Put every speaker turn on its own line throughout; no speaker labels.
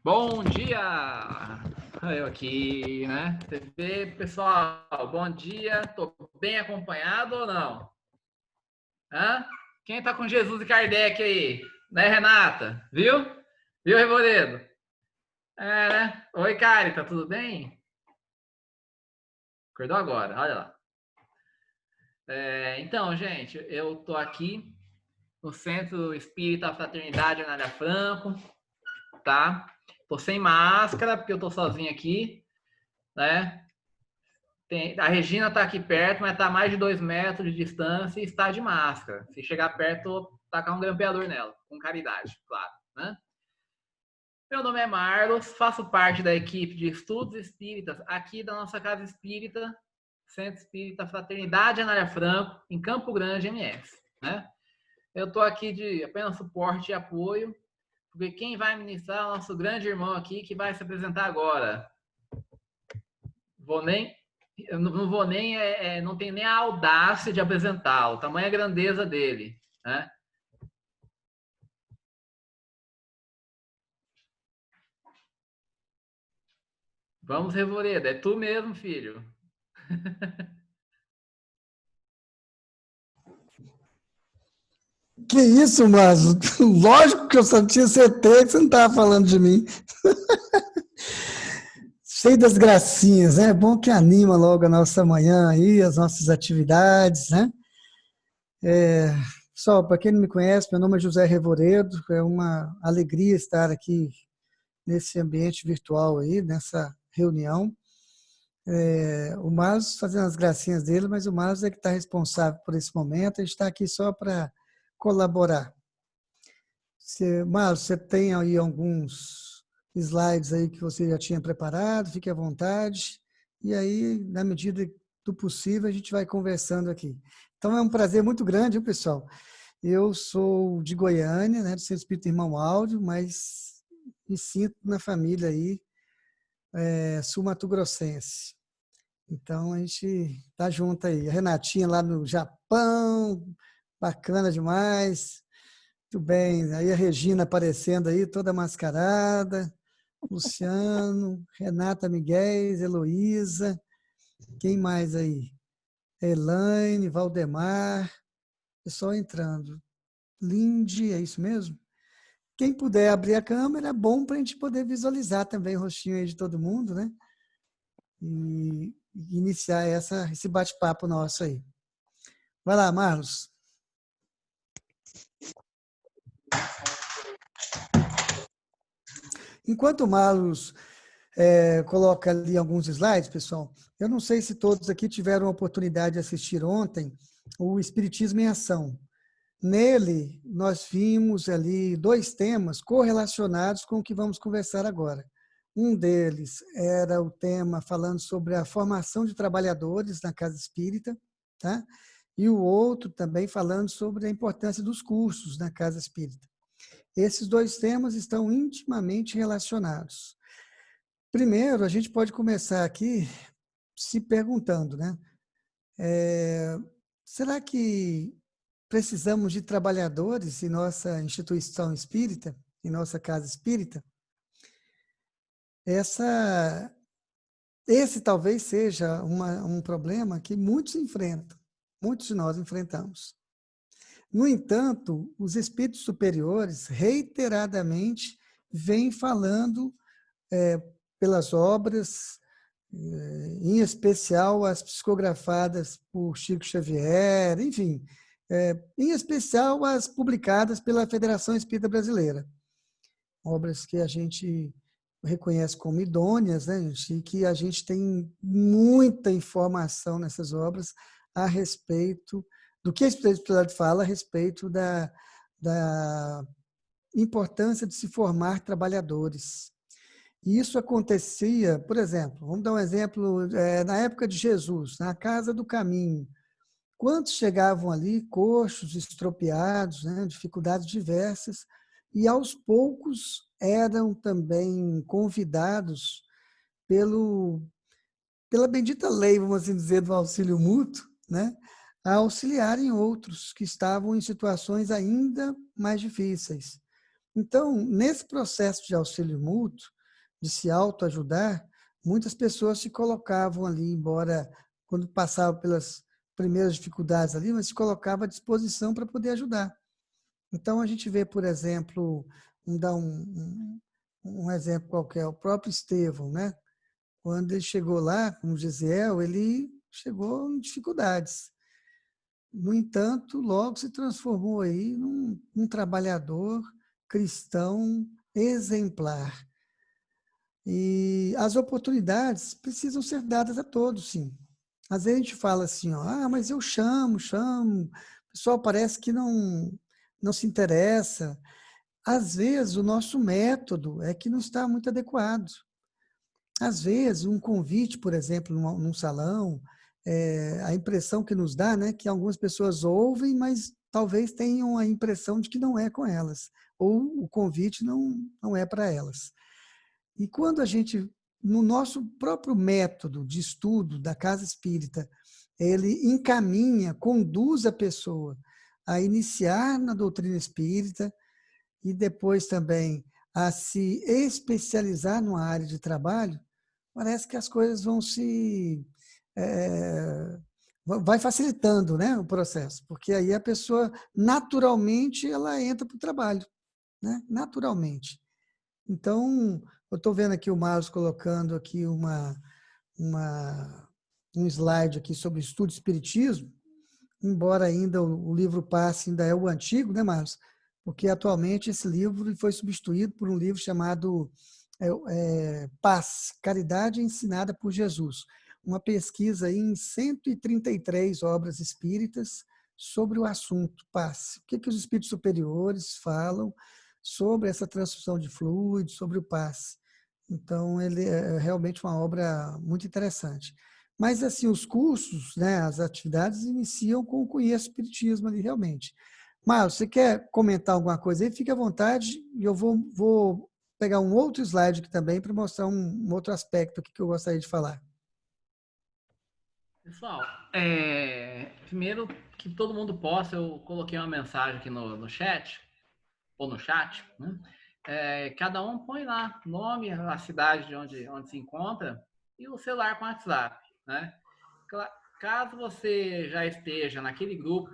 Bom dia! Eu aqui, né? Você vê, pessoal, bom dia. Tô bem acompanhado ou não? Hã? Quem tá com Jesus e Kardec aí? Né, Renata? Viu? Viu, Revoredo? É, né? Oi, Kari, tá tudo bem? Acordou agora, olha lá. Então, gente, eu tô aqui no Centro Espírita Fraternidade Anália Franco, tá? Tô sem máscara, porque eu tô sozinho aqui, né? A Regina está aqui perto, mas está a mais de 2 metros de distância e está de máscara. Se chegar perto, tacar um grampeador nela, com caridade, claro. Né? Meu nome é Marlos, faço parte da equipe de estudos espíritas aqui da nossa casa espírita, Centro Espírita Fraternidade Anália Franco, em Campo Grande, MS. Né? Eu estou aqui de apenas suporte e apoio, porque quem vai ministrar é o nosso grande irmão aqui, que vai se apresentar agora. Eu não vou nem, não tenho nem a audácia de apresentá-lo, tamanha grandeza dele, né? Vamos, Revoredo, é tu mesmo, filho.
Que isso, Márcio? Lógico que eu só tinha certeza que você não estava falando de mim. Cheio das gracinhas, né? É bom que anima logo a nossa manhã aí, as nossas atividades, né? Pessoal, para quem não me conhece, meu nome é José Revoredo, é uma alegria estar aqui nesse ambiente virtual aí, nessa reunião. O Márcio fazendo as gracinhas dele, mas o Márcio é que está responsável por esse momento, a gente está aqui só para colaborar. Márcio, você tem aí alguns slides aí que você já tinha preparado, fique à vontade. E aí, na medida do possível, a gente vai conversando aqui. Então, é um prazer muito grande, viu, pessoal? Eu sou de Goiânia, né, do Centro Espírita Irmão Áudio, mas me sinto na família aí, sul-mato-grossense. Então, a gente está junto aí. A Renatinha lá no Japão, bacana demais. Muito bem, aí a Regina aparecendo aí, toda mascarada, Luciano, Renata Miguel, Heloísa, quem mais aí? Elaine, Valdemar, pessoal entrando. Lindy, é isso mesmo? Quem puder abrir a câmera, é bom para a gente poder visualizar também o rostinho aí de todo mundo, né? E iniciar esse bate-papo nosso aí. Vai lá, Marlos. Enquanto o Marlos coloca ali alguns slides, pessoal, eu não sei se todos aqui tiveram a oportunidade de assistir ontem o Espiritismo em Ação. Nele, nós vimos ali 2 temas correlacionados com o que vamos conversar agora. Um deles era o tema falando sobre a formação de trabalhadores na Casa Espírita, tá? E o outro também falando sobre a importância dos cursos na Casa Espírita. Esses 2 temas estão intimamente relacionados. Primeiro, a gente pode começar aqui se perguntando, né? Será que precisamos de trabalhadores em nossa instituição espírita, em nossa casa espírita? Esse talvez seja um problema que muitos enfrentam, muitos de nós enfrentamos. No entanto, os espíritos superiores reiteradamente vêm falando pelas obras, em especial as psicografadas por Chico Xavier, enfim, em especial as publicadas pela Federação Espírita Brasileira. Obras que a gente reconhece como idôneas, né, e que a gente tem muita informação nessas obras a respeito do que a espiritualidade fala a respeito da importância de se formar trabalhadores. E isso acontecia, por exemplo, vamos dar um exemplo, na época de Jesus, na Casa do Caminho. Quantos chegavam ali, coxos, estropiados, né, dificuldades diversas, e aos poucos eram também convidados pela bendita lei, vamos assim dizer, do auxílio mútuo, né, a auxiliarem outros que estavam em situações ainda mais difíceis. Então, nesse processo de auxílio mútuo, de se autoajudar, muitas pessoas se colocavam ali, embora quando passavam pelas primeiras dificuldades ali, mas se colocava à disposição para poder ajudar. Então, a gente vê, por exemplo, vamos dar um exemplo qualquer, o próprio Estevão, né? Quando ele chegou lá, como Gesiel, ele chegou em dificuldades. No entanto, logo se transformou aí num trabalhador cristão exemplar. E as oportunidades precisam ser dadas a todos, sim. Às vezes a gente fala assim, ó, mas eu chamo, o pessoal parece que não se interessa. Às vezes o nosso método é que não está muito adequado. Às vezes um convite, por exemplo, num salão, a impressão que nos dá, né, que algumas pessoas ouvem, mas talvez tenham a impressão de que não é com elas, ou o convite não é para elas. E quando a gente, no nosso próprio método de estudo da casa espírita, ele encaminha, conduz a pessoa a iniciar na doutrina espírita e depois também a se especializar numa área de trabalho, parece que as coisas vão vai facilitando, né, o processo, porque aí a pessoa naturalmente ela entra para o trabalho, né, naturalmente. Então, eu estou vendo aqui o Marlos colocando aqui um slide aqui sobre o estudo de espiritismo, embora ainda o livro Passe ainda é o antigo, né, Marlos? Porque atualmente esse livro foi substituído por um livro chamado Paz, Caridade Ensinada por Jesus, uma pesquisa em 133 obras espíritas sobre o assunto paz. O que os espíritos superiores falam sobre essa transfusão de fluidos, sobre o paz. Então, ele é realmente uma obra muito interessante. Mas, assim, os cursos, né, as atividades iniciam com o Conheço Espiritismo ali, realmente. Marlos, você quer comentar alguma coisa aí? Fique à vontade e eu vou pegar um outro slide aqui também para mostrar um outro aspecto aqui que eu gostaria de falar.
Pessoal, primeiro que todo mundo possa, eu coloquei uma mensagem aqui no chat, ou no chat, né? Cada um põe lá nome, a cidade de onde se encontra e o celular com WhatsApp, né? Caso você já esteja naquele grupo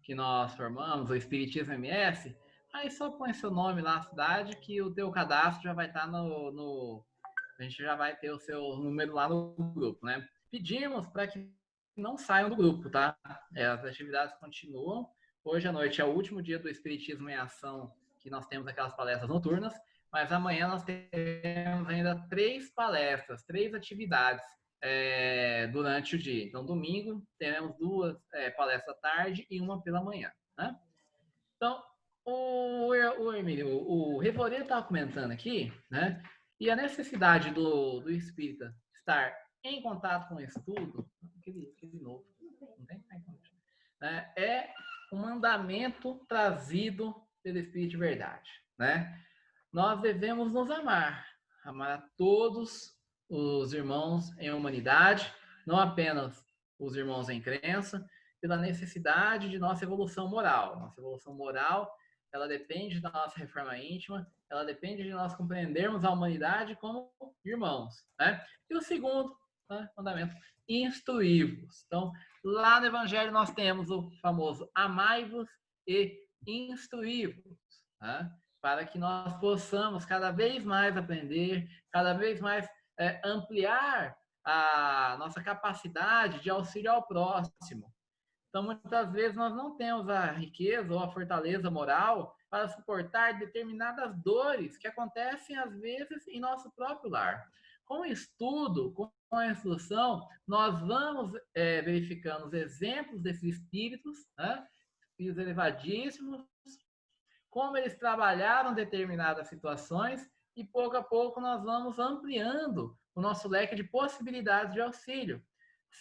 que nós formamos, o Espiritismo MS, aí só põe seu nome lá, a cidade, que o teu cadastro já vai estar a gente já vai ter o seu número lá no grupo, né? Pedimos para que não saiam do grupo, tá? As atividades continuam. Hoje à noite é o último dia do Espiritismo em Ação, que nós temos aquelas palestras noturnas, mas amanhã nós temos ainda 3 palestras, 3 atividades durante o dia. Então, domingo, teremos 2 palestras à tarde e uma pela manhã, né? Então, o Emílio, o Revoreiro estava comentando aqui, né? E a necessidade do espírita estar em contato com o estudo, aquele novo, não tem? É um mandamento trazido pelo Espírito de Verdade, né? Nós devemos nos amar a todos os irmãos em humanidade, não apenas os irmãos em crença, pela necessidade de nossa evolução moral. Nossa evolução moral, ela depende da nossa reforma íntima, ela depende de nós compreendermos a humanidade como irmãos, né? E o segundo, né, mandamento, instruí-vos. Então, lá no Evangelho nós temos o famoso amai-vos e instruí-vos, né? Para que nós possamos cada vez mais aprender, cada vez mais ampliar a nossa capacidade de auxílio ao próximo. Então, muitas vezes, nós não temos a riqueza ou a fortaleza moral para suportar determinadas dores que acontecem, às vezes, em nosso próprio lar. Com o estudo, com a instrução, nós vamos verificando os exemplos desses espíritos, né? Espíritos elevadíssimos, como eles trabalharam determinadas situações e pouco a pouco nós vamos ampliando o nosso leque de possibilidades de auxílio,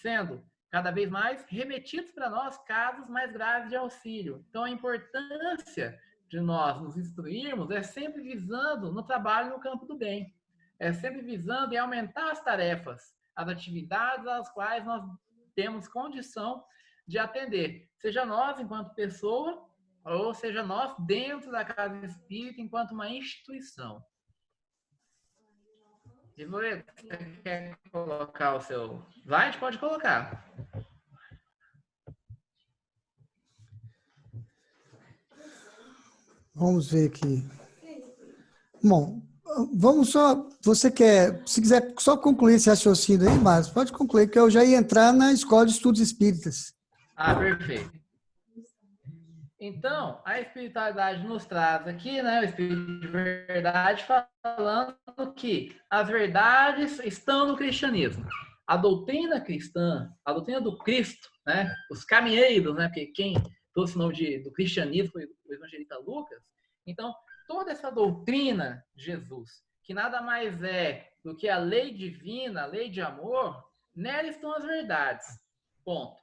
sendo cada vez mais remetidos para nós casos mais graves de auxílio. Então, a importância de nós nos instruirmos é sempre visando no trabalho no campo do bem, é sempre visando em aumentar as tarefas, as atividades às quais nós temos condição de atender, seja nós enquanto pessoa, ou seja, nós dentro da casa espírita enquanto uma instituição. Rivoredo, você quer colocar o seu slide? Pode colocar.
Vamos ver aqui. Bom, vamos só. Você quer, se quiser só concluir esse raciocínio aí, Márcio, pode concluir, que eu já ia entrar na Escola de Estudos Espíritas.
Ah, perfeito. Então, a espiritualidade nos traz aqui, né, o Espírito de Verdade, falando que as verdades estão no cristianismo. A doutrina cristã, a doutrina do Cristo, né, os caminheiros, né, porque quem trouxe o nome do cristianismo foi o evangelista Lucas. Então, toda essa doutrina de Jesus, que nada mais é do que a lei divina, a lei de amor, nela estão as verdades. Ponto.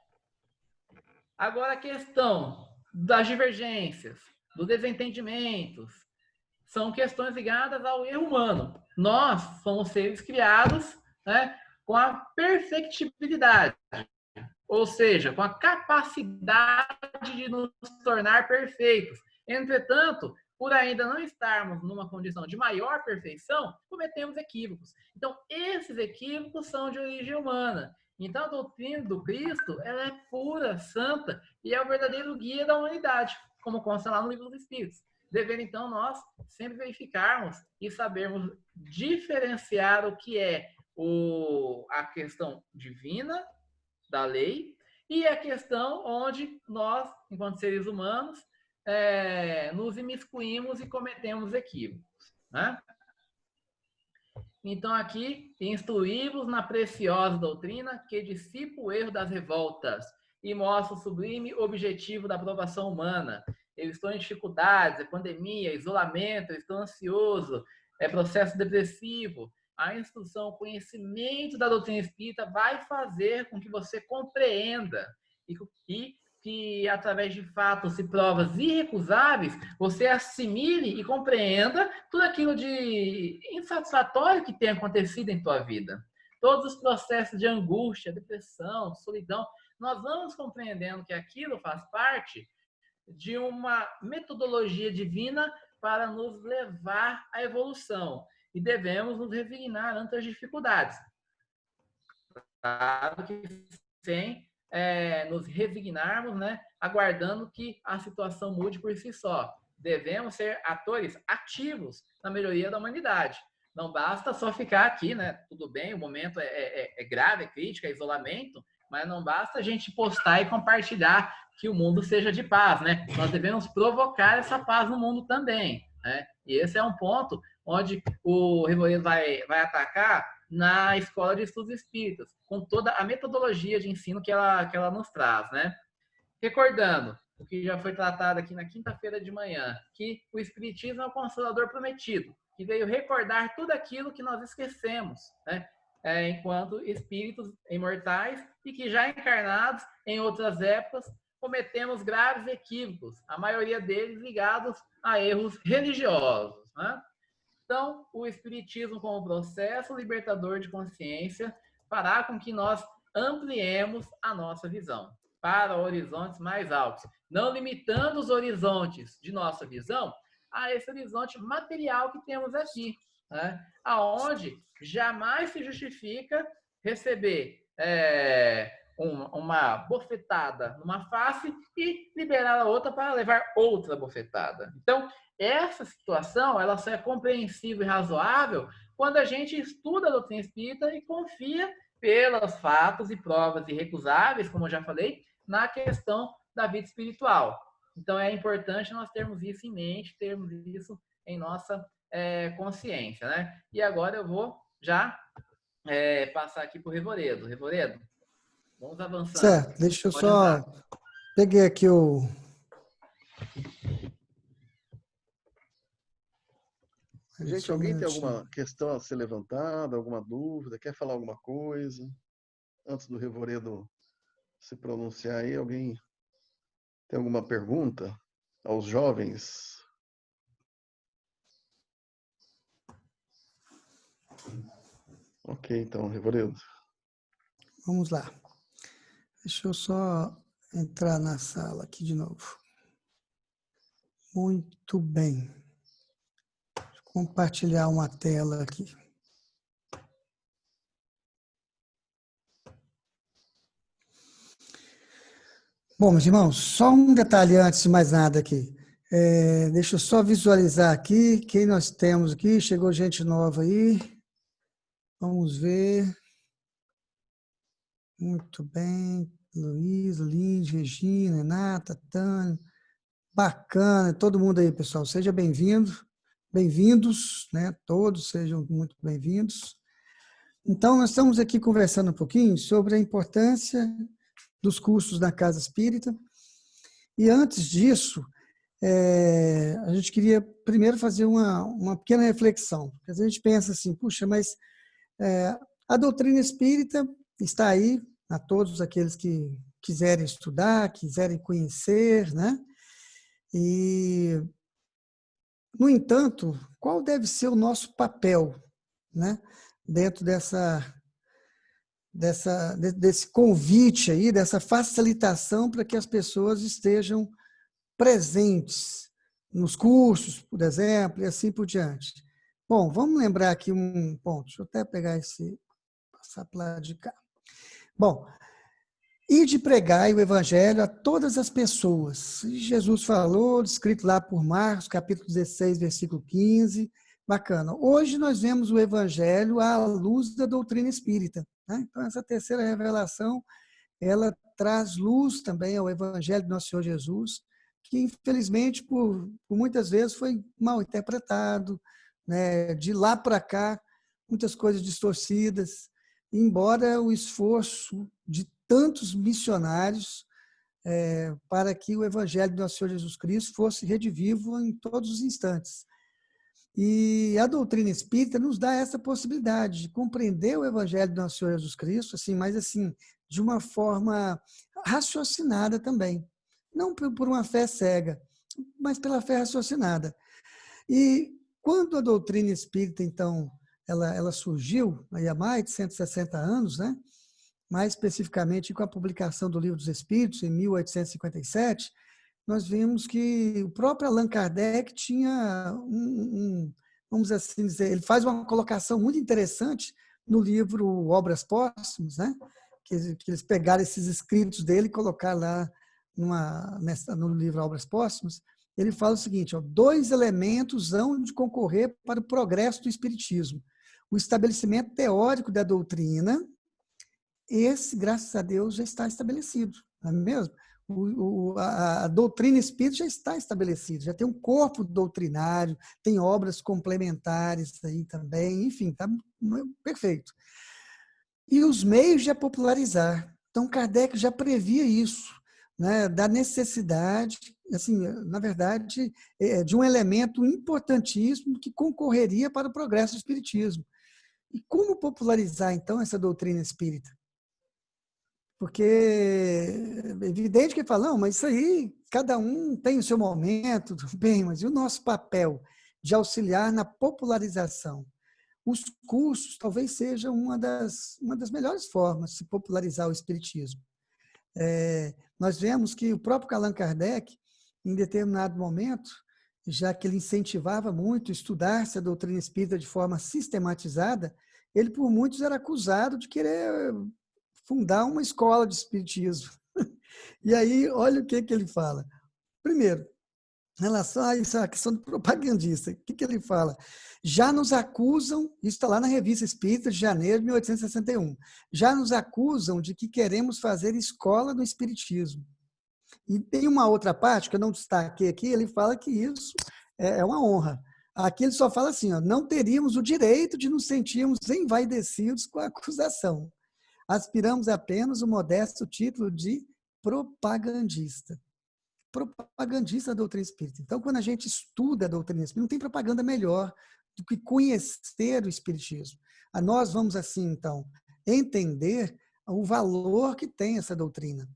Agora, a questão das divergências, dos desentendimentos, são questões ligadas ao erro humano. Nós somos seres criados, né, com a perfectibilidade, ou seja, com a capacidade de nos tornar perfeitos. Entretanto, por ainda não estarmos numa condição de maior perfeição, cometemos equívocos. Então, esses equívocos são de origem humana. Então, a doutrina do Cristo, ela é pura, santa e é o verdadeiro guia da humanidade, como consta lá no Livro dos Espíritos. Devendo, então, nós sempre verificarmos e sabermos diferenciar o que é a questão divina da lei e a questão onde nós, enquanto seres humanos, nos imiscuímos e cometemos equívocos, né? Então, aqui, instruí-vos na preciosa doutrina que dissipa o erro das revoltas e mostra o sublime objetivo da aprovação humana. Eu estou em dificuldades, é pandemia, isolamento, eu estou ansioso, é processo depressivo. A instrução, o conhecimento da doutrina espírita vai fazer com que você compreenda e que, através de fatos e provas irrecusáveis, você assimile e compreenda tudo aquilo de insatisfatório que tem acontecido em tua vida. Todos os processos de angústia, depressão, solidão, nós vamos compreendendo que aquilo faz parte de uma metodologia divina para nos levar à evolução. E devemos nos resignar ante as dificuldades. Claro que sem nos resignarmos, né, aguardando que a situação mude por si só. Devemos ser atores ativos na melhoria da humanidade. Não basta só ficar aqui, né? Tudo bem, o momento é grave, é crítico, é isolamento, mas não basta a gente postar e compartilhar que o mundo seja de paz, né? Nós devemos provocar essa paz no mundo também, né? E esse é um ponto onde o Revoredo vai atacar na Escola de Estudos Espíritas, com toda a metodologia de ensino que ela nos traz, né? Recordando o que já foi tratado aqui na quinta-feira de manhã, que o Espiritismo é o Consolador prometido, que veio recordar tudo aquilo que nós esquecemos, né? Enquanto espíritos imortais e que já encarnados em outras épocas cometemos graves equívocos, a maioria deles ligados a erros religiosos, né? Então, o Espiritismo, como processo libertador de consciência, fará com que nós ampliemos a nossa visão para horizontes mais altos, não limitando os horizontes de nossa visão a esse horizonte material que temos aqui, né? Aonde jamais se justifica receber uma bofetada numa face e liberar a outra para levar outra bofetada. Então, essa situação ela só é compreensível e razoável quando a gente estuda a doutrina espírita e confia pelos fatos e provas irrecusáveis, como eu já falei, na questão da vida espiritual. Então é importante nós termos isso em mente, termos isso em nossa consciência, né? E agora eu vou já passar aqui para o Revoredo. Revoredo, vamos avançando.
Certo, deixa eu
Pode andar.
só... Peguei aqui o...
Gente,
Só um
alguém tem
minutinho.
alguma questão a ser levantada, alguma dúvida, quer falar alguma coisa? Antes do Revoredo se pronunciar aí, alguém tem alguma pergunta aos jovens? Ok, então, Revoredo.
Vamos lá. Deixa eu só entrar na sala aqui de novo. Muito bem. Vou compartilhar uma tela aqui. Bom, meus irmãos, só um detalhe antes de mais nada aqui. Deixa eu só visualizar aqui quem nós temos aqui. Chegou gente nova aí. Vamos ver. Muito bem. Luiz, Lindy, Regina, Renata, Tânia. Bacana. Todo mundo aí, pessoal. Seja bem-vindo. Bem-vindos, né? Todos sejam muito bem-vindos. Então, nós estamos aqui conversando um pouquinho sobre a importância dos cursos da Casa Espírita. E antes disso, a gente queria primeiro fazer uma pequena reflexão. Porque a gente pensa assim, puxa, mas a doutrina espírita está aí a todos aqueles que quiserem estudar, quiserem conhecer, né? E, no entanto, qual deve ser o nosso papel, né? Dentro desse convite aí, dessa facilitação para que as pessoas estejam presentes nos cursos, por exemplo, e assim por diante. Bom, vamos lembrar aqui um ponto. Deixa eu até pegar passar para lá de cá. Bom, e de pregar o evangelho a todas as pessoas. Jesus falou, escrito lá por Marcos, capítulo 16, versículo 15. Bacana. Hoje nós vemos o evangelho à luz da doutrina espírita, né? Então, essa terceira revelação, ela traz luz também ao evangelho do nosso Senhor Jesus, que infelizmente por muitas vezes foi mal interpretado, né? De lá para cá, muitas coisas distorcidas, embora o esforço de tantos missionários para que o evangelho do nosso Senhor Jesus Cristo fosse redivivo em todos os instantes. E a doutrina espírita nos dá essa possibilidade de compreender o evangelho do nosso Senhor Jesus Cristo, assim, mas assim, de uma forma raciocinada também. Não por uma fé cega, mas pela fé raciocinada. E quando a doutrina espírita, então, ela surgiu aí há mais de 160 anos, né? Mais especificamente com a publicação do Livro dos Espíritos, em 1857, nós vimos que o próprio Allan Kardec tinha vamos assim dizer, ele faz uma colocação muito interessante no livro Obras Póstumas, né? Que eles pegaram esses escritos dele e colocaram lá no livro Obras Póstumas. Ele fala o seguinte, 2 elementos hão de concorrer para o progresso do Espiritismo. O estabelecimento teórico da doutrina, esse, graças a Deus, já está estabelecido, não é mesmo? A doutrina espírita já está estabelecida, já tem um corpo doutrinário, tem obras complementares aí também, enfim, está perfeito. E os meios de a popularizar. Então, Kardec já previa isso, né, da necessidade, assim, na verdade, de um elemento importantíssimo que concorreria para o progresso do espiritismo. E como popularizar, então, essa doutrina espírita? Porque é evidente que falam, mas isso aí, cada um tem o seu momento, tudo bem, mas e o nosso papel de auxiliar na popularização? Os cursos talvez sejam uma das melhores formas de se popularizar o espiritismo. Nós vemos que o próprio Allan Kardec, em determinado momento, já que ele incentivava muito estudar-se a doutrina espírita de forma sistematizada, ele por muitos era acusado de querer fundar uma escola de espiritismo. E aí, olha o que ele fala. Primeiro, em relação a isso, a questão do propagandista, o que ele fala? Já nos acusam, isso está lá na Revista Espírita de janeiro de 1861, já nos acusam de que queremos fazer escola do espiritismo. E tem uma outra parte, que eu não destaquei aqui, ele fala que isso é uma honra. Aqui ele só fala assim, não teríamos o direito de nos sentirmos envaidecidos com a acusação. Aspiramos apenas o modesto título de propagandista. Propagandista da doutrina espírita. Então, quando a gente estuda a doutrina espírita, não tem propaganda melhor do que conhecer o espiritismo. Nós vamos, assim, então, entender o valor que tem essa doutrina.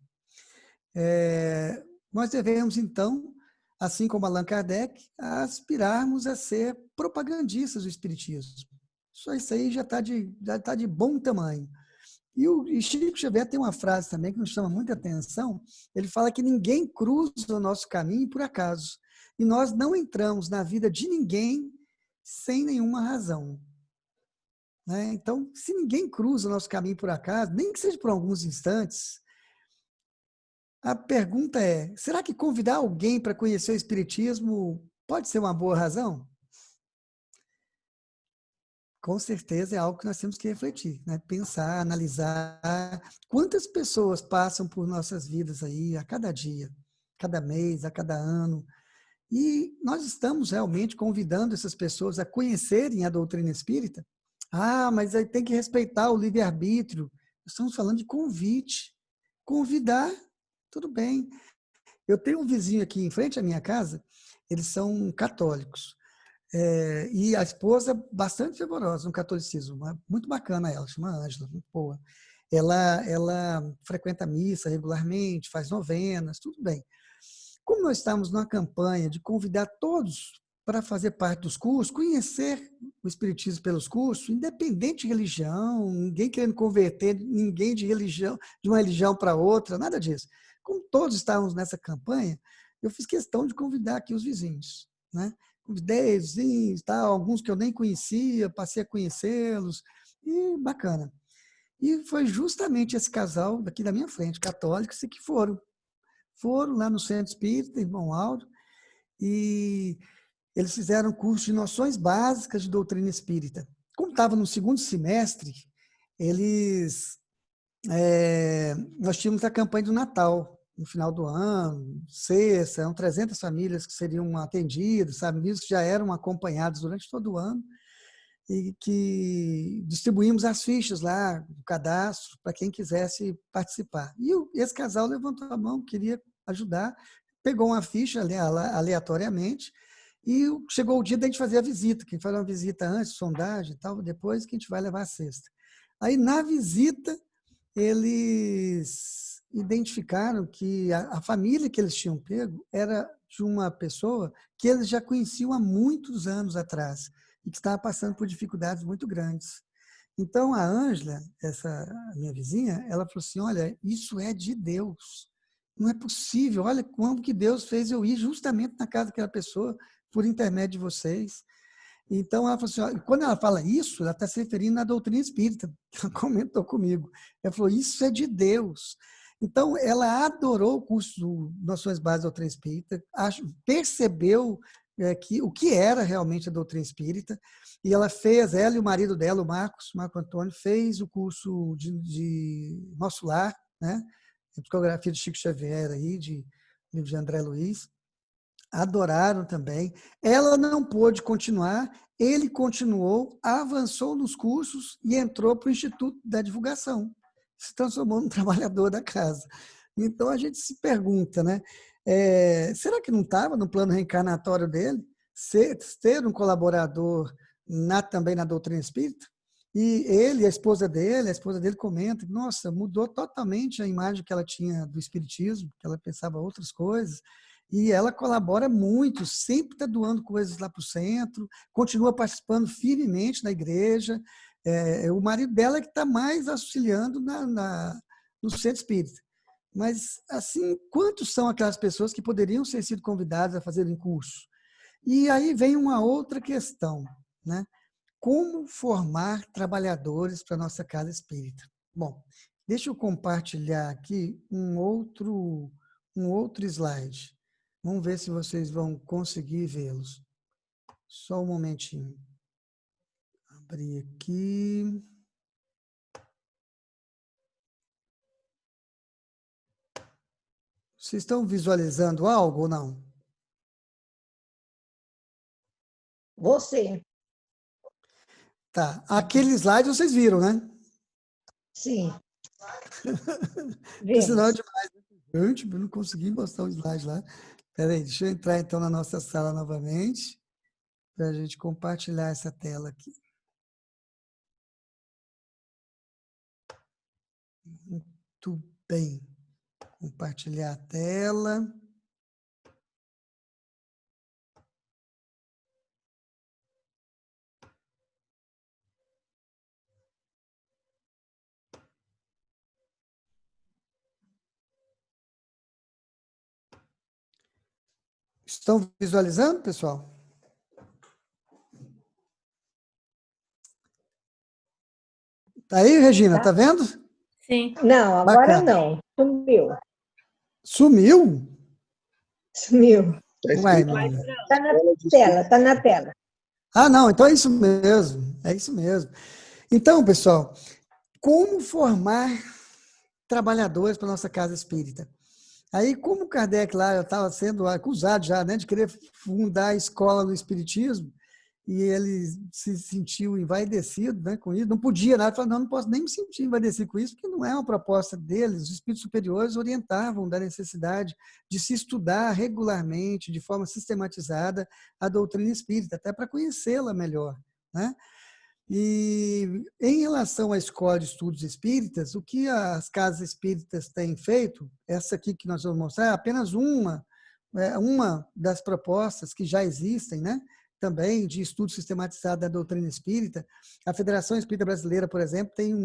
Nós devemos, então, assim como Allan Kardec, aspirarmos a ser propagandistas do espiritismo. Isso aí já está de bom tamanho. E Chico Xavier tem uma frase também que nos chama muita atenção. Ele fala que ninguém cruza o nosso caminho por acaso. E nós não entramos na vida de ninguém sem nenhuma razão. Né? Então, se ninguém cruza o nosso caminho por acaso, nem que seja por alguns instantes, a pergunta é, será que convidar alguém para conhecer o Espiritismo pode ser uma boa razão? Com certeza é algo que nós temos que refletir, né? Pensar, analisar quantas pessoas passam por nossas vidas aí a cada dia, cada mês, a cada ano. E nós estamos realmente convidando essas pessoas a conhecerem a doutrina espírita? Ah, mas aí tem que respeitar o livre-arbítrio. Estamos falando de convite. Convidar, tudo bem. Eu tenho um vizinho aqui em frente à minha casa, eles são católicos. E a esposa bastante fervorosa no catolicismo, muito bacana ela, chama Ângela, muito boa. Ela frequenta a missa regularmente, faz novenas, tudo bem. Como nós estamos numa campanha de convidar todos para fazer parte dos cursos, conhecer o Espiritismo pelos cursos, independente de religião, ninguém querendo converter ninguém de religião, de uma religião para outra, nada disso. Como todos estávamos nessa campanha, eu fiz questão de convidar aqui os vizinhos, né? Convidei os vizinhos, tal, alguns que eu nem conhecia, passei a conhecê-los, e bacana. E foi justamente esse casal daqui da minha frente, católicos, que foram lá no Centro Espírita, em Bom Alto, e eles fizeram um curso de noções básicas de doutrina espírita. Como estava no segundo semestre, nós tínhamos a campanha do Natal, no final do ano, sexta, eram 300 famílias que seriam atendidas, famílias que já eram acompanhadas durante todo o ano, e que distribuímos as fichas lá, do cadastro, para quem quisesse participar. E esse casal levantou a mão, queria ajudar, pegou uma ficha aleatoriamente, e chegou o dia da gente fazer a visita, que a gente faz uma visita antes, sondagem e tal, depois que a gente vai levar a cesta. Aí, na visita, eles identificaram que a família que eles tinham pego era de uma pessoa que eles já conheciam há muitos anos atrás, e que estava passando por dificuldades muito grandes. Então, a Ângela, essa minha vizinha, ela falou assim, olha, isso é de Deus. Não é possível. Olha como que Deus fez eu ir justamente na casa daquela pessoa, por intermédio de vocês. Então, ela falou assim, ó, quando ela fala isso, ela está se referindo à doutrina espírita. Ela comentou comigo. Ela falou, isso é de Deus. Então, ela adorou o curso de Noções Básicas da Doutrina Espírita, percebeu o que era realmente a doutrina espírita, e ela e o marido dela, o Marco Antônio, fez o curso de Nosso Lar, né? Psicografia de Chico Xavier, aí, de livro de André Luiz, adoraram também. Ela não pôde continuar, ele continuou, avançou nos cursos e entrou para o Instituto da Divulgação, se transformou num trabalhador da casa. Então, a gente se pergunta, né? Será que não estava no plano reencarnatório dele ter um colaborador também na doutrina espírita? E ele, a esposa dele comenta, nossa, mudou totalmente a imagem que ela tinha do espiritismo, que ela pensava outras coisas, e ela colabora muito, sempre está doando coisas lá para o centro, continua participando firmemente na igreja. O marido dela é que está mais auxiliando no centro espírita. Mas, assim, quantos são aquelas pessoas que poderiam ter sido convidadas a fazerem curso? E aí vem uma outra questão, né? Como formar trabalhadores para a nossa casa espírita? Bom, deixa eu compartilhar aqui um outro slide. Vamos ver se vocês vão conseguir vê-los. Só um momentinho. Abrir aqui. Vocês estão visualizando algo ou não?
Você.
Tá. Aquele slide vocês viram, né?
Sim.
Porque senão é
Vemos.
demais. Gente, eu não consegui mostrar o slide lá. Espera aí, deixa eu entrar então na nossa sala novamente, para a gente compartilhar essa tela aqui. Muito bem. Compartilhar a tela. Estão visualizando, pessoal? Tá aí, Regina? Tá vendo?
Sim.
Não, agora
Bacana.
não. Sumiu.
Sumiu?
Sumiu.
Tá
Ué,
escrito
não.
Está na
Escola de
tela, está na tela.
Ah, não, então é isso mesmo. É isso mesmo. Então, pessoal, como formar trabalhadores para a nossa casa espírita? Aí, como Kardec lá estava sendo acusado já, né, de querer fundar a escola do espiritismo, e ele se sentiu envaidecido, né, com isso, não podia nada, falou, não posso nem me sentir envaidecido com isso, porque não é uma proposta deles. Os espíritos superiores orientavam da necessidade de se estudar regularmente, de forma sistematizada, a doutrina espírita, até para conhecê-la melhor, né? E em relação à escola de estudos espíritas, o que as casas espíritas têm feito, essa aqui que nós vamos mostrar, é apenas uma das propostas que já existem, né? Também de estudo sistematizado da doutrina espírita. A Federação Espírita Brasileira, por exemplo, tem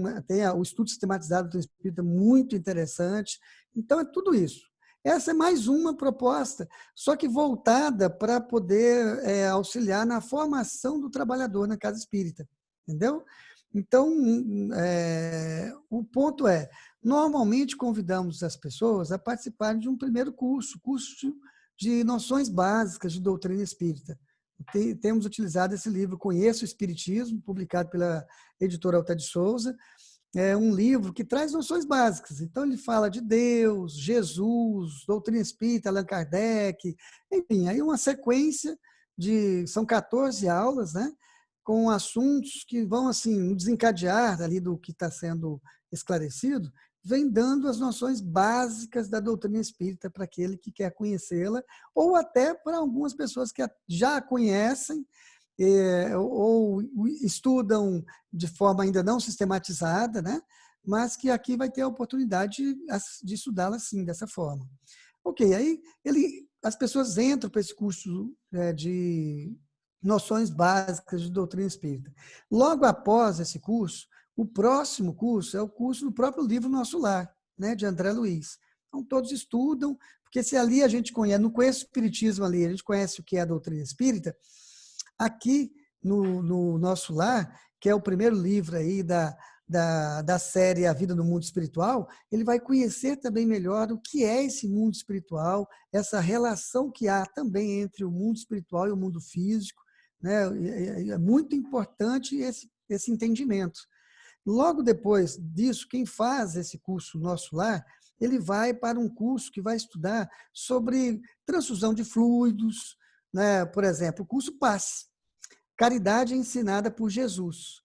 o estudo sistematizado da doutrina espírita muito interessante. Então, é tudo isso. Essa é mais uma proposta, só que voltada para poder auxiliar na formação do trabalhador na casa espírita. Entendeu? Então, o ponto é, normalmente convidamos as pessoas a participarem de um primeiro curso de noções básicas de doutrina espírita. Temos utilizado esse livro, Conheça o Espiritismo, publicado pela editora Alta de Souza. É um livro que traz noções básicas. Então, ele fala de Deus, Jesus, doutrina espírita, Allan Kardec, enfim, aí uma sequência são 14 aulas, né? Com assuntos que vão assim desencadear ali do que está sendo esclarecido, vem dando as noções básicas da doutrina espírita para aquele que quer conhecê-la, ou até para algumas pessoas que já a conhecem, ou estudam de forma ainda não sistematizada, né? Mas que aqui vai ter a oportunidade de estudá-la assim, dessa forma. Ok, aí as pessoas entram para esse curso de noções básicas de doutrina espírita. Logo após esse curso, o próximo curso é o curso do próprio livro Nosso Lar, né, de André Luiz. Então, todos estudam, porque se ali a gente conhece, não conhece o espiritismo ali, a gente conhece o que é a doutrina espírita, aqui no Nosso Lar, que é o primeiro livro aí da série A Vida no Mundo Espiritual, ele vai conhecer também melhor o que é esse mundo espiritual, essa relação que há também entre o mundo espiritual e o mundo físico, né? É muito importante esse entendimento. Logo depois disso, quem faz esse curso Nosso Lar, ele vai para um curso que vai estudar sobre transfusão de fluidos, né? Por exemplo, o curso Passe, Caridade Ensinada por Jesus.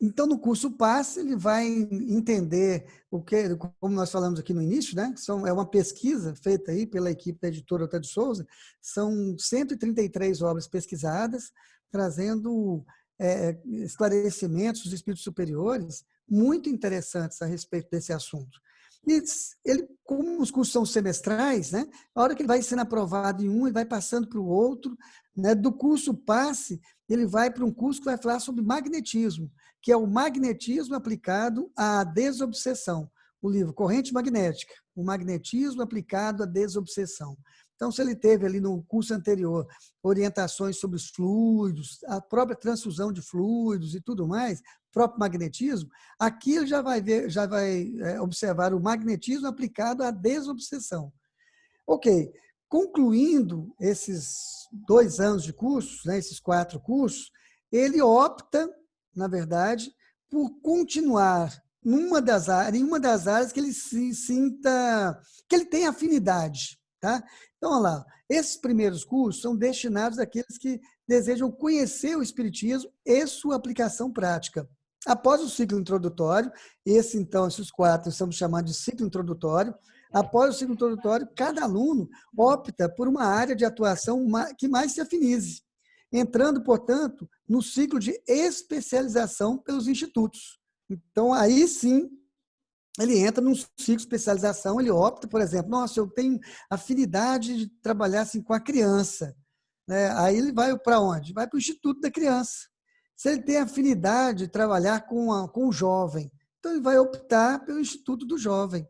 Então, no curso Passe, ele vai entender o que, como nós falamos aqui no início, né? É uma pesquisa feita aí pela equipe da editora Alta de Souza, são 133 obras pesquisadas, trazendo esclarecimentos dos espíritos superiores muito interessantes a respeito desse assunto. E como os cursos são semestrais, né? A hora que ele vai sendo aprovado em um, ele vai passando para o outro, né? Do curso Passe, ele vai para um curso que vai falar sobre magnetismo, que é o magnetismo aplicado à desobsessão. O livro Corrente Magnética, o magnetismo aplicado à desobsessão. Então, se ele teve ali no curso anterior orientações sobre os fluidos, a própria transfusão de fluidos e tudo mais, próprio magnetismo, aqui ele já vai observar o magnetismo aplicado à desobsessão. Ok, concluindo esses 2 anos de cursos, né, esses 4 cursos, ele opta, na verdade, por continuar em uma das áreas que ele se sinta, que ele tem afinidade. Tá? Então, olha lá, esses primeiros cursos são destinados àqueles que desejam conhecer o Espiritismo e sua aplicação prática. Após o ciclo introdutório, esses 4 estamos chamando de ciclo introdutório. Após o ciclo introdutório, cada aluno opta por uma área de atuação que mais se afinize, entrando, portanto, no ciclo de especialização pelos institutos. Então, aí sim, ele entra num ciclo de especialização, ele opta, por exemplo, nossa, eu tenho afinidade de trabalhar assim, com a criança. Né? Aí ele vai para onde? Vai para o Instituto da Criança. Se ele tem afinidade de trabalhar com o jovem, então ele vai optar pelo Instituto do Jovem.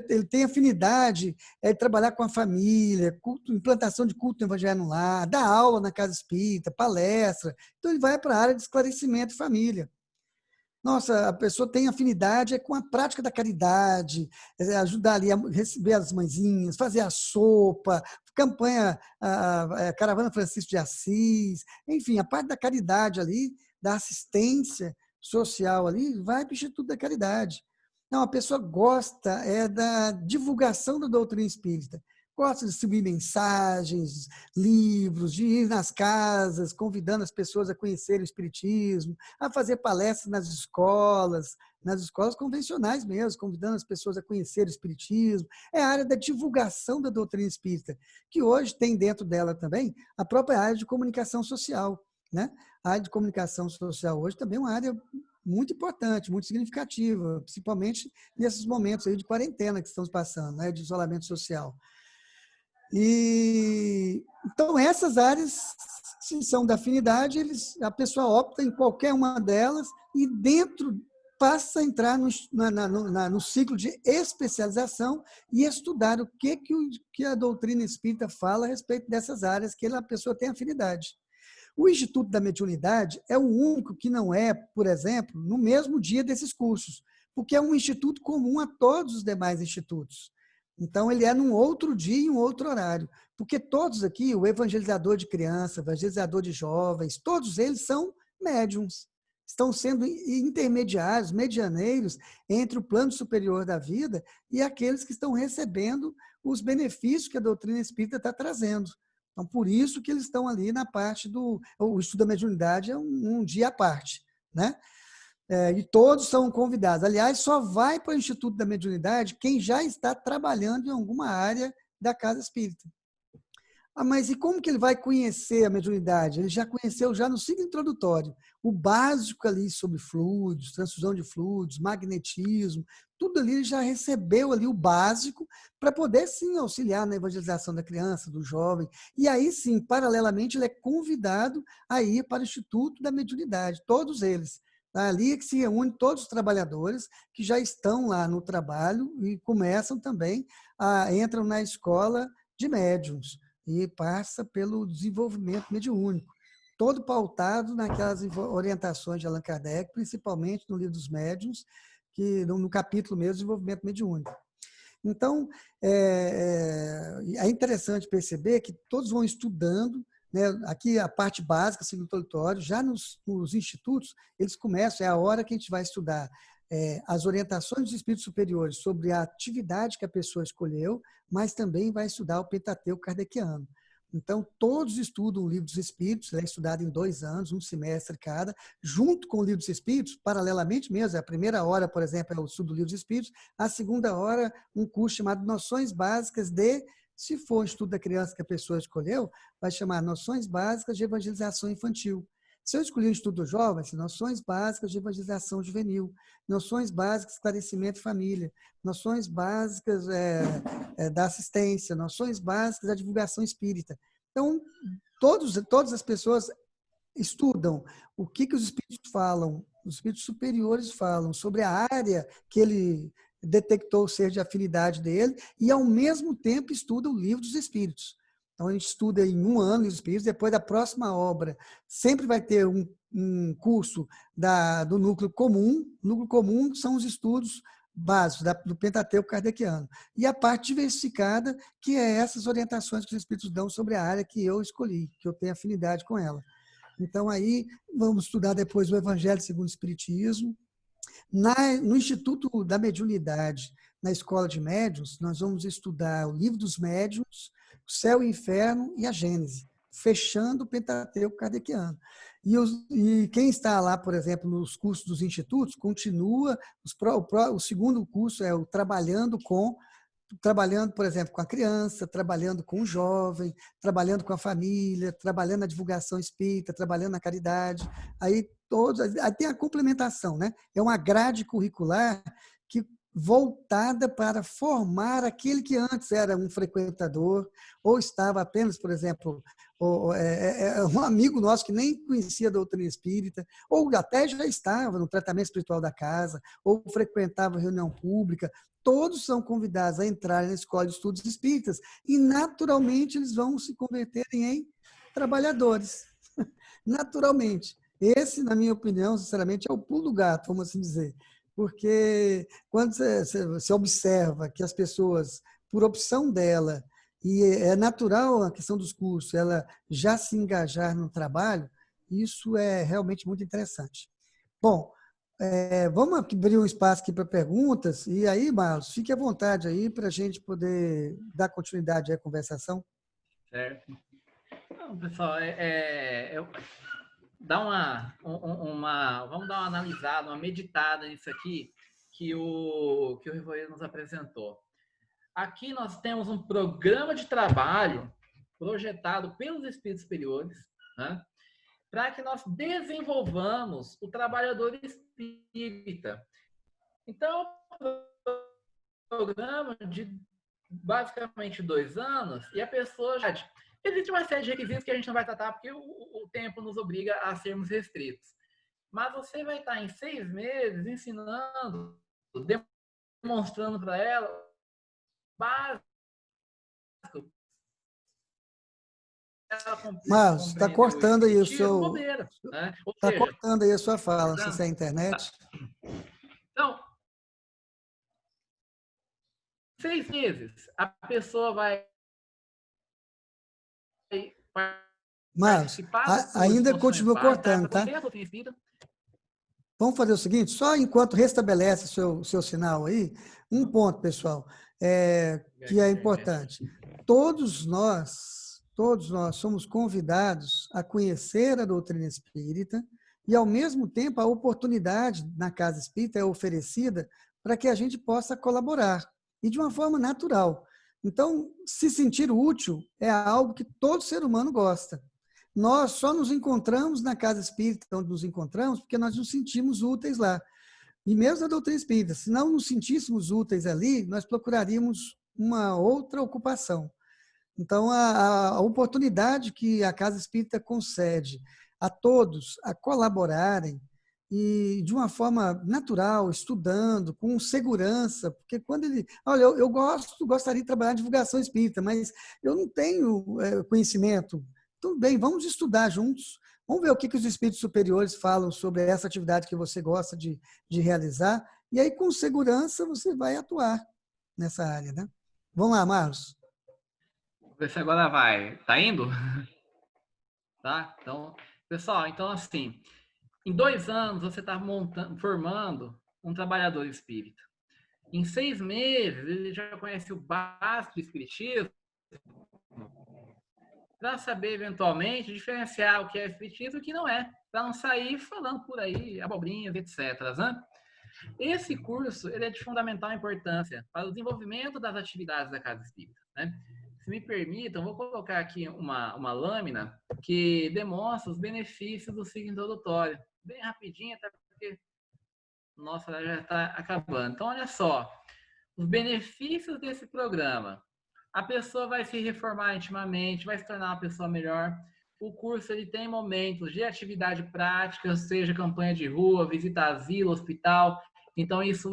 Ele tem afinidade de trabalhar com a família, implantação de culto no Evangelho no Lar, dar aula na casa espírita, palestra. Então, ele vai para a área de esclarecimento e família. Nossa, a pessoa tem afinidade com a prática da caridade, ajudar ali a receber as mãezinhas, fazer a sopa, campanha, a Caravana Francisco de Assis, enfim, a parte da caridade ali, da assistência social ali, vai para o Instituto da Caridade. Não, a pessoa gosta da divulgação da doutrina espírita, gosta de distribuir mensagens, livros, de ir nas casas, convidando as pessoas a conhecerem o espiritismo, a fazer palestras nas escolas convencionais mesmo, convidando as pessoas a conhecer o espiritismo. É a área da divulgação da doutrina espírita, que hoje tem dentro dela também a própria área de comunicação social, né? A área de comunicação social hoje também é uma área muito importante, muito significativa, principalmente nesses momentos aí de quarentena que estamos passando, né? De isolamento social. Então, essas áreas, se são da afinidade, a pessoa opta em qualquer uma delas e dentro passa a entrar no ciclo de especialização e estudar o que a doutrina espírita fala a respeito dessas áreas que a pessoa tem afinidade. O Instituto da Mediunidade é o único que não é, por exemplo, no mesmo dia desses cursos, porque é um instituto comum a todos os demais institutos. Então, ele é num outro dia e um outro horário. Porque todos aqui, o evangelizador de criança, o evangelizador de jovens, todos eles são médiums. Estão sendo intermediários, medianeiros entre o plano superior da vida e aqueles que estão recebendo os benefícios que a doutrina espírita está trazendo. Então, por isso que eles estão ali na parte o estudo da mediunidade é um dia à parte, né? E todos são convidados. Aliás, só vai para o Instituto da Mediunidade quem já está trabalhando em alguma área da casa espírita. Mas e como que ele vai conhecer a mediunidade? Ele já conheceu já no ciclo introdutório, o básico ali sobre fluidos, transfusão de fluidos, magnetismo, tudo ali ele já recebeu ali o básico para poder sim auxiliar na evangelização da criança, do jovem. E aí sim, paralelamente, ele é convidado a ir para o Instituto da Mediunidade, todos eles. Ali é que se reúnem todos os trabalhadores que já estão lá no trabalho e começam também, entram na escola de médiuns e passa pelo desenvolvimento mediúnico, todo pautado naquelas orientações de Allan Kardec, principalmente no Livro dos Médiuns, que no capítulo mesmo, desenvolvimento mediúnico. Então, é interessante perceber que todos vão estudando, né? Aqui a parte básica, ciclo introdutório, já nos institutos, eles começam, é a hora que a gente vai estudar as orientações dos espíritos superiores sobre a atividade que a pessoa escolheu, mas também vai estudar o Pentateuco kardeciano. Então, todos estudam o Livro dos Espíritos, é estudado em 2 anos, um semestre cada, junto com o Livro dos Espíritos, paralelamente mesmo. A primeira hora, por exemplo, é o estudo do Livro dos Espíritos, a segunda hora, um curso chamado Noções Básicas se for o estudo da criança que a pessoa escolheu, vai chamar Noções Básicas de Evangelização Infantil. Se eu escolher o estudo dos jovens, noções básicas de evangelização juvenil, noções básicas de esclarecimento de família, noções básicas da assistência, noções básicas da divulgação espírita. Então, todas as pessoas estudam o que os espíritos falam, os espíritos superiores falam sobre a área que ele detectou ser de afinidade dele e, ao mesmo tempo, estuda o Livro dos Espíritos. Então, a gente estuda em 1 ano os Espíritos, depois da próxima obra, sempre vai ter um curso do núcleo comum. O núcleo comum são os estudos básicos do Pentateuco kardeciano. E a parte diversificada, que é essas orientações que os Espíritos dão sobre a área que eu escolhi, que eu tenho afinidade com ela. Então, aí, vamos estudar depois o Evangelho segundo o Espiritismo. No Instituto da Mediunidade, na Escola de Médiuns, nós vamos estudar o Livro dos Médiuns, o Céu e o Inferno e a Gênese, fechando o Pentateuco kardeciano. E quem está lá, por exemplo, nos cursos dos institutos, continua, o segundo curso é o trabalhando, por exemplo, com a criança, trabalhando com o jovem, trabalhando com a família, trabalhando na divulgação espírita, trabalhando na caridade. Aí tem a complementação, né? É uma grade curricular voltada para formar aquele que antes era um frequentador ou estava apenas, por exemplo, um amigo nosso que nem conhecia a doutrina espírita, ou até já estava no tratamento espiritual da casa, ou frequentava reunião pública. Todos são convidados a entrar na escola de estudos espíritas e, naturalmente, eles vão se converterem em trabalhadores. Naturalmente. Esse, na minha opinião, sinceramente, é o pulo do gato, vamos assim dizer. Porque quando você observa que as pessoas, por opção dela, e é natural a questão dos cursos, ela já se engajar no trabalho, isso é realmente muito interessante. Bom, vamos abrir um espaço aqui para perguntas, e aí, Marlos, fique à vontade aí para a gente poder dar continuidade à conversação.
Certo. Então, pessoal, vamos dar uma analisada, uma meditada nisso aqui que o Rivoeiro nos apresentou. Aqui nós temos um programa de trabalho projetado pelos espíritos superiores, né, para que nós desenvolvamos o trabalhador espírita. Então, programa de basicamente 2 anos e a pessoa já... Existe uma série de requisitos que a gente não vai tratar porque o tempo nos obriga a sermos restritos. Mas você vai estar em 6 meses ensinando, demonstrando para ela básico.
Marlos, está cortando aí o seu...
Bobeira, né?
Está cortando aí a sua fala, não sei se é a internet.
Então, 6 meses, a pessoa vai
Marlos, ainda continua cortando, tá? Vamos fazer o seguinte, só enquanto restabelece seu sinal aí, um ponto, pessoal, que é importante. Todos nós somos convidados a conhecer a doutrina espírita e, ao mesmo tempo, a oportunidade na Casa Espírita é oferecida para que a gente possa colaborar, e de uma forma natural. Então, se sentir útil é algo que todo ser humano gosta. Nós só nos encontramos na Casa Espírita, onde nos encontramos, porque nós nos sentimos úteis lá. E mesmo na doutrina espírita, se não nos sentíssemos úteis ali, nós procuraríamos uma outra ocupação. Então, a oportunidade que a Casa Espírita concede a todos a colaborarem e de uma forma natural, estudando, com segurança, porque quando ele... Olha, eu gostaria de trabalhar em divulgação espírita, mas eu não tenho conhecimento. Tudo bem, vamos estudar juntos, vamos ver o que os espíritos superiores falam sobre essa atividade que você gosta de realizar, e aí, com segurança, você vai atuar nessa área, né? Vamos lá, Marlos.
Vamos ver se agora vai. Tá indo? Tá? Então, pessoal, então assim, em 2 anos você está formando um trabalhador espírita. Em 6 meses ele já conhece o básico do espiritismo para saber eventualmente diferenciar o que é espiritismo e o que não é, para não sair falando por aí abobrinhas, etc. Né? Esse curso ele é de fundamental importância para o desenvolvimento das atividades da Casa Espírita. Né? Se me permitam, vou colocar aqui uma lâmina que demonstra os benefícios do ciclo introdutório. Bem rapidinho, até porque nossa já está acabando. Então, olha só, os benefícios desse programa. A pessoa vai se reformar intimamente, vai se tornar uma pessoa melhor. O curso ele tem momentos de atividade prática, seja campanha de rua, visita asilo, hospital. Então, isso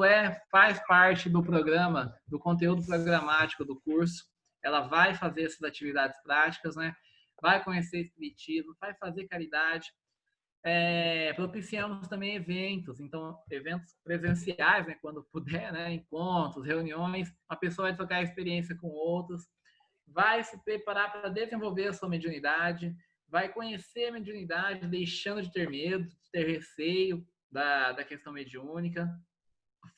faz parte do programa, do conteúdo programático do curso. Ela vai fazer essas atividades práticas, né? Vai conhecer espiritismo, vai fazer caridade. Propiciamos também eventos, então eventos presenciais, né, quando puder, né, encontros, reuniões, a pessoa vai trocar experiência com outros, vai se preparar para desenvolver a sua mediunidade, vai conhecer a mediunidade, deixando de ter medo, de ter receio da questão mediúnica,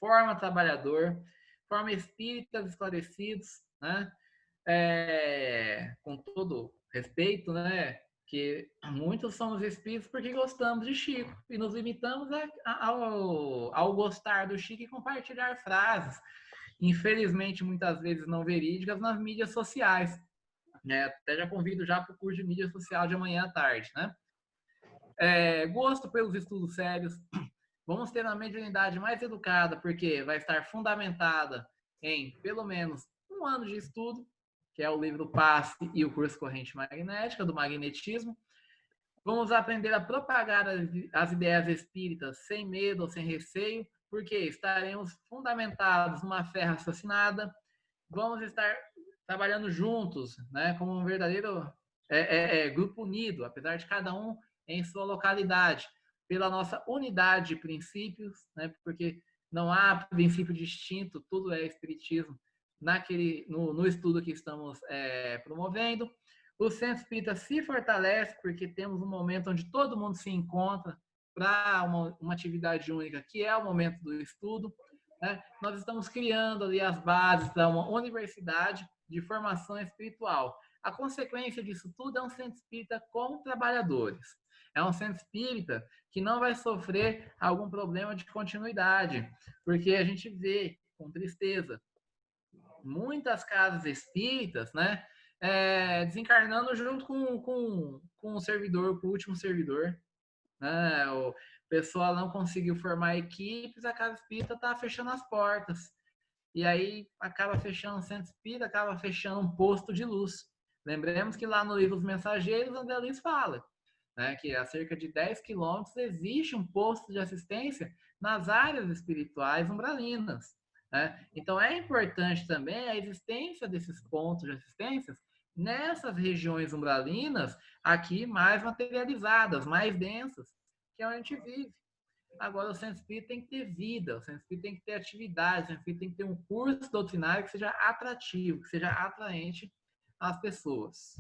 forma trabalhador, forma espíritas esclarecidos, né, com todo respeito, né, que muitos somos espíritos porque gostamos de Chico e nos limitamos ao gostar do Chico e compartilhar frases, infelizmente muitas vezes não verídicas, nas mídias sociais. Até já convido já para o curso de mídia social de amanhã à tarde, né? Gosto pelos estudos sérios. Vamos ter uma mediunidade mais educada, porque vai estar fundamentada em pelo menos 1 ano de estudo, que é o livro Passe e o curso Corrente Magnética, do magnetismo. Vamos aprender a propagar as ideias espíritas sem medo ou sem receio, porque estaremos fundamentados numa fé raciocinada. Vamos estar trabalhando juntos, né, como um verdadeiro grupo unido, apesar de cada um em sua localidade, pela nossa unidade de princípios, né? Porque não há princípio distinto, tudo é espiritismo no estudo que estamos promovendo. O Centro Espírita se fortalece porque temos um momento onde todo mundo se encontra para uma atividade única, que é o momento do estudo. Né? Nós estamos criando ali as bases para uma universidade de formação espiritual. A consequência disso tudo é um centro espírita com trabalhadores. É um centro espírita que não vai sofrer algum problema de continuidade, porque a gente vê com tristeza muitas casas espíritas, né, desencarnando junto com o servidor, com o último servidor. Né? O pessoal não conseguiu formar equipes, a casa espírita está fechando as portas. E aí acaba fechando o centro espírita, acaba fechando um posto de luz. Lembremos que lá no livro Os Mensageiros, André Luiz fala, né, que a cerca de 10 quilômetros existe um posto de assistência nas áreas espirituais umbralinas. Né? Então é importante também a existência desses pontos de assistência nessas regiões umbralinas aqui mais materializadas, mais densas, que é onde a gente vive. Agora, o centro espírita tem que ter vida, o centro espírita tem que ter atividade, o centro espírita tem que ter um curso doutrinário que seja atrativo, que seja atraente às pessoas.